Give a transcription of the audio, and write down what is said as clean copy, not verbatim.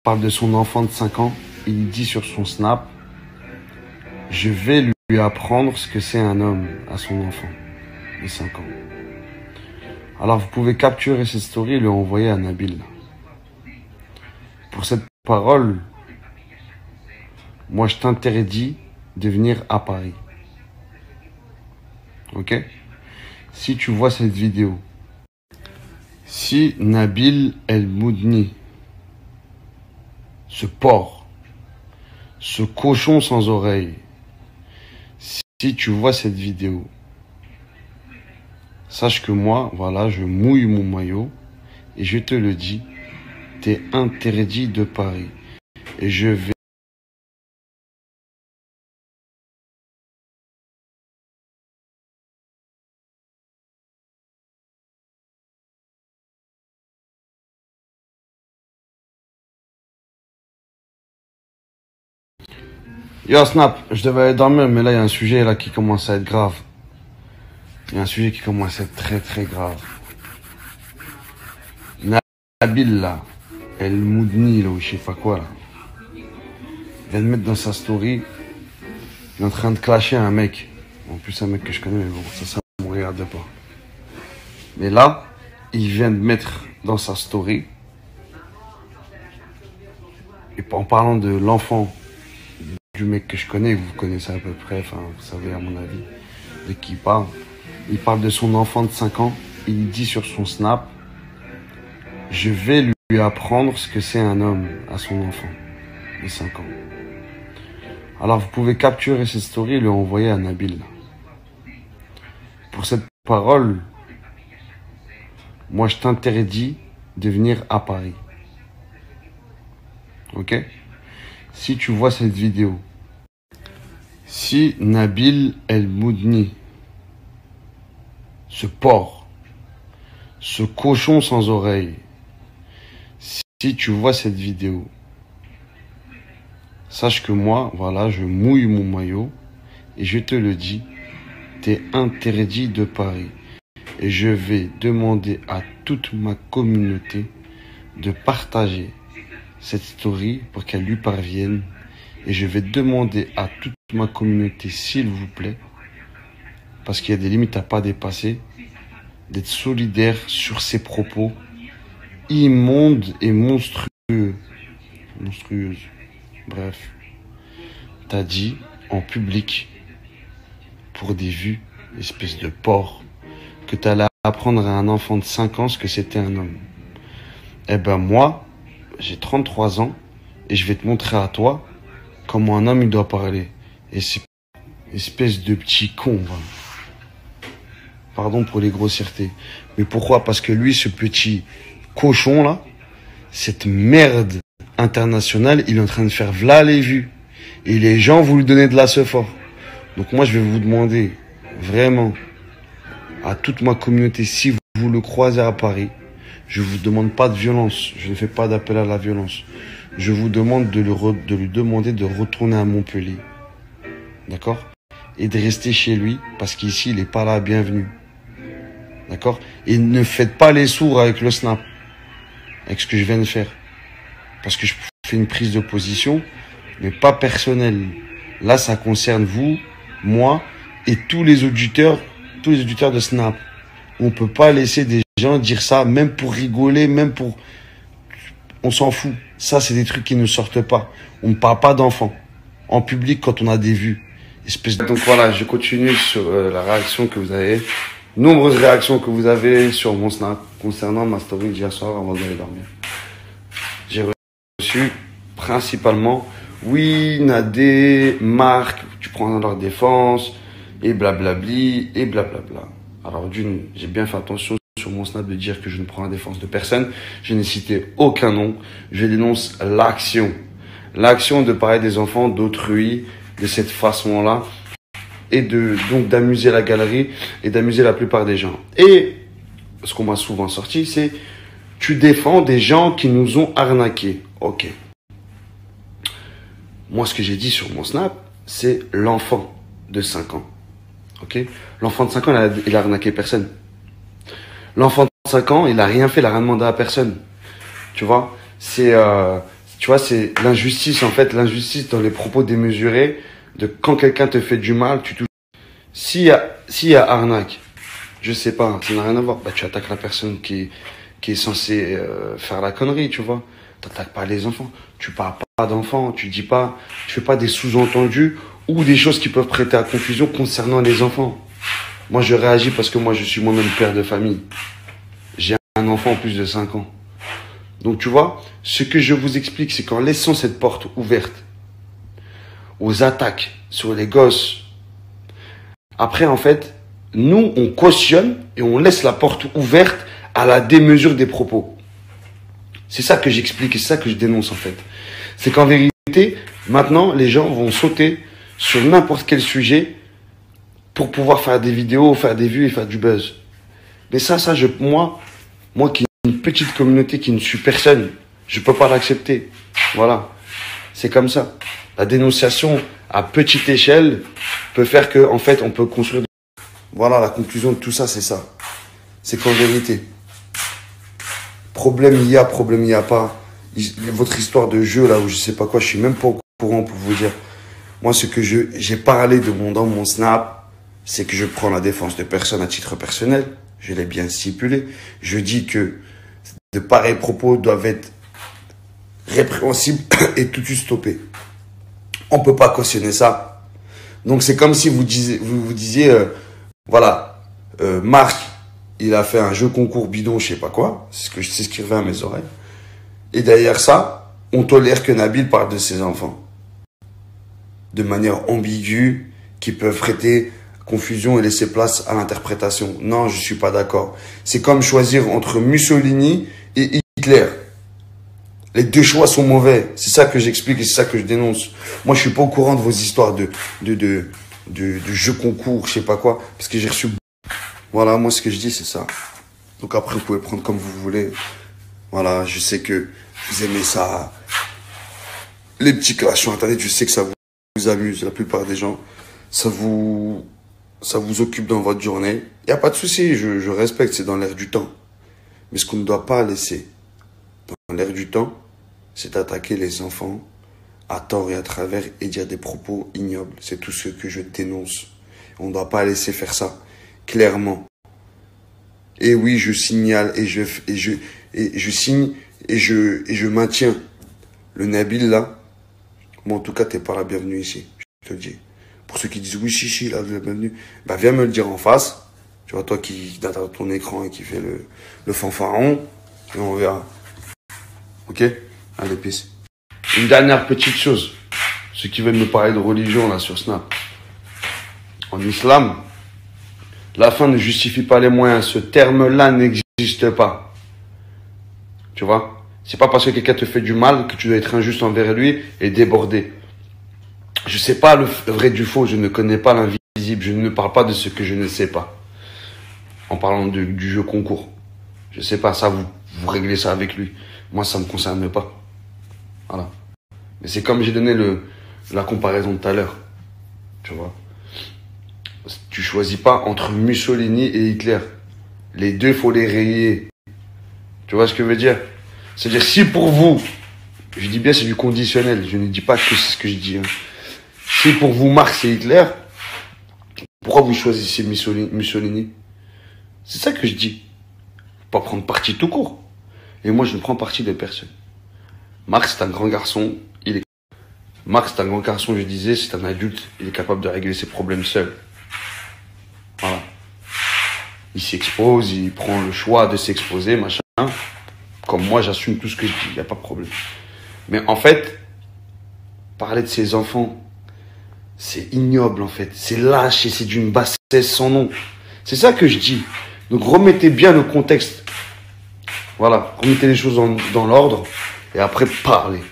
parle de son enfant de 5 ans. Il dit sur son Snap, je vais lui apprendre ce que c'est un homme à son enfant de 5 ans. Alors vous pouvez capturer cette story et lui envoyer à Nabil. Pour cette parole, moi je t'interdis de venir à Paris. Ok? Si tu vois cette vidéo, si Nabil El Moudni, ce porc, ce cochon sans oreille, si tu vois cette vidéo, sache que moi, voilà, je mouille mon maillot et je te le dis, t'es interdit de Paris. Et je vais... Yo Snap, je devais aller dormir, mais là il y a un sujet là qui commence à être grave. Il y a un sujet qui commence à être très très grave. Nabil là, El Moudni là, ou je sais pas quoi là, il vient de mettre dans sa story, il est en train de clasher un mec. En plus un mec que je connais, mais bon, ça me regarde pas. Mais là, il vient de mettre dans sa story, et en parlant de l'enfant du mec que je connais, vous connaissez à peu près, enfin vous savez à mon avis de qui il parle. Il parle de son enfant de 5 ans, il dit sur son Snap, je vais lui apprendre ce que c'est un homme à son enfant de 5 ans. Alors vous pouvez capturer cette story et lui envoyer à Nabil. Pour cette parole, moi je t'interdis de venir à Paris. Ok? Si tu vois cette vidéo, si Nabil El Moudni, ce porc, ce cochon sans oreille, si tu vois cette vidéo, sache que moi, voilà, je mouille mon maillot et je te le dis, t'es interdit de Paris. Et je vais demander à toute ma communauté de partager cette story pour qu'elle lui parvienne. Et je vais demander à toute ma communauté, s'il vous plaît, parce qu'il y a des limites à pas dépasser, d'être solidaire sur ces propos immondes et monstrueuses. Bref, t'as dit en public, pour des vues, espèce de porc, que t'allais apprendre à un enfant de 5 ans ce que c'était un homme. Eh ben moi, j'ai 33 ans et je vais te montrer à toi comment un homme il doit parler. Et c'est espèce de petit con, voilà. Pardon pour les grossièretés. Mais pourquoi? Parce que lui, ce petit cochon là, cette merde internationale, il est en train de faire v'là les vues. Et les gens vous lui donnez de la fort. Donc moi, je vais vous demander vraiment à toute ma communauté, si vous le croisez à Paris, je vous demande pas de violence. Je ne fais pas d'appel à la violence. Je vous demande de lui demander de retourner à Montpellier. D'accord? Et de rester chez lui, parce qu'ici, il n'est pas la bienvenue. D'accord? Et ne faites pas les sourds avec le Snap. Avec ce que je viens de faire. Parce que je fais une prise de position, mais pas personnelle. Là, ça concerne vous, moi, et tous les auditeurs de Snap. On peut pas laisser des gens dire ça, même pour rigoler, même pour... On s'en fout. Ça, c'est des trucs qui ne sortent pas. On ne parle pas d'enfants. En public, quand on a des vues. Donc voilà, je continue sur la réaction que vous avez. Nombreuses réactions que vous avez sur mon Snap concernant ma story d'hier soir avant d'aller dormir. J'ai reçu principalement, oui, Nadé, Marc, tu prends leur défense, et blablabli, et blablabla. Alors d'une, j'ai bien fait attention sur mon Snap de dire que je ne prends la défense de personne. Je n'ai cité aucun nom. Je dénonce l'action. L'action de parler des enfants d'autrui de cette façon-là. Et donc d'amuser la galerie et d'amuser la plupart des gens. Et ce qu'on m'a souvent sorti, c'est tu défends des gens qui nous ont arnaqués. Ok. Moi, ce que j'ai dit sur mon Snap, c'est l'enfant de 5 ans. Ok. L'enfant de 5 ans, il a arnaqué personne. L'enfant de 5 ans, il a rien fait, il a rien demandé à personne. Tu vois, c'est Tu vois, c'est l'injustice, en fait, l'injustice dans les propos démesurés, de quand quelqu'un te fait du mal, tu touches. S'il y a arnaque, je sais pas, ça n'a rien à voir, bah, tu attaques la personne qui est censée faire la connerie, tu vois. T'attaques pas les enfants, tu parles pas d'enfants, tu dis pas, tu fais pas des sous-entendus ou des choses qui peuvent prêter à confusion concernant les enfants. Moi, je réagis parce que moi, je suis moi-même père de famille. J'ai un enfant en plus de 5 ans. Donc, tu vois, ce que je vous explique, c'est qu'en laissant cette porte ouverte aux attaques sur les gosses, après, en fait, nous, on cautionne et on laisse la porte ouverte à la démesure des propos. C'est ça que j'explique et c'est ça que je dénonce, en fait. C'est qu'en vérité, maintenant, les gens vont sauter sur n'importe quel sujet pour pouvoir faire des vidéos, faire des vues et faire du buzz. Mais ça, moi qui ai une petite communauté, qui ne suis personne, je peux pas l'accepter. Voilà. C'est comme ça. La dénonciation à petite échelle peut faire que, en fait, on peut construire. Voilà, la conclusion de tout ça, c'est ça. C'est qu'en vérité, problème il y a pas. Votre histoire de jeu, là, où je sais pas quoi, je suis même pas au courant pour vous dire. Moi, ce que j'ai parlé dans mon snap, c'est que je prends la défense de personne à titre personnel. Je l'ai bien stipulé. Je dis que de pareils propos doivent être répréhensibles et tout de suite stoppés. On peut pas cautionner ça. Donc, c'est comme si vous disiez, voilà, Marc, il a fait un jeu concours bidon, je sais pas quoi. C'est ce qui revient à mes oreilles. Et derrière ça, on tolère que Nabil parle de ses enfants. De manière ambiguë, qui peuvent prêter confusion et laisser place à l'interprétation. Non, je suis pas d'accord. C'est comme choisir entre Mussolini et Hitler. Les deux choix sont mauvais. C'est ça que j'explique et c'est ça que je dénonce. Moi, je suis pas au courant de vos histoires de jeux concours, je sais pas quoi, parce que j'ai reçu. Voilà, moi, ce que je dis, c'est ça. Donc après, vous pouvez prendre comme vous voulez. Voilà, je sais que vous aimez ça. Les petits clashs sur Internet, je sais que ça vous amuse. La plupart des gens, ça vous occupe dans votre journée. Il n'y a pas de souci, je respecte, c'est dans l'air du temps. Mais ce qu'on ne doit pas laisser dans l'air du temps, c'est d'attaquer les enfants à tort et à travers et dire des propos ignobles. C'est tout ce que je dénonce. On ne doit pas laisser faire ça, clairement. Et oui, je signale et je signe et je maintiens. Le Nabil, là, moi, en tout cas, t'es pas la bienvenue ici. Je te le dis. Pour ceux qui disent, oui, chichi, là, la bienvenue. Bah, viens me le dire en face. Tu vois, toi qui date ton écran et qui fait le fanfaron. Et on verra. Ok? Allez, peace. Une dernière petite chose. Ceux qui veulent me parler de religion, là, sur Snap. En islam, la fin ne justifie pas les moyens. Ce terme-là n'existe pas. Tu vois? C'est pas parce que quelqu'un te fait du mal que tu dois être injuste envers lui et déborder. Je sais pas le vrai du faux, je ne connais pas l'invisible, je ne parle pas de ce que je ne sais pas. En parlant du jeu concours. Je sais pas, ça vous réglez ça avec lui. Moi, ça me concerne pas. Voilà. Mais c'est comme j'ai donné la comparaison tout à l'heure. Tu vois? Tu choisis pas entre Mussolini et Hitler. Les deux, faut les rayer. Tu vois ce que je veux dire? C'est-à-dire, si pour vous, je dis bien c'est du conditionnel, je ne dis pas que c'est ce que je dis. Hein. Si pour vous Marx et Hitler, pourquoi vous choisissez Mussolini? C'est ça que je dis. Faut pas prendre parti tout court. Et moi, je ne prends parti de personne. Marx, c'est un grand garçon. Marx, c'est un grand garçon, je disais, c'est un adulte. Il est capable de régler ses problèmes seul. Voilà. Il s'expose, il prend le choix de s'exposer, machin. Comme moi, j'assume tout ce que je dis, il n'y a pas de problème. Mais en fait, parler de ses enfants, c'est ignoble en fait. C'est lâche et c'est d'une bassesse sans nom. C'est ça que je dis. Donc remettez bien le contexte. Voilà, remettez les choses dans l'ordre et après parlez.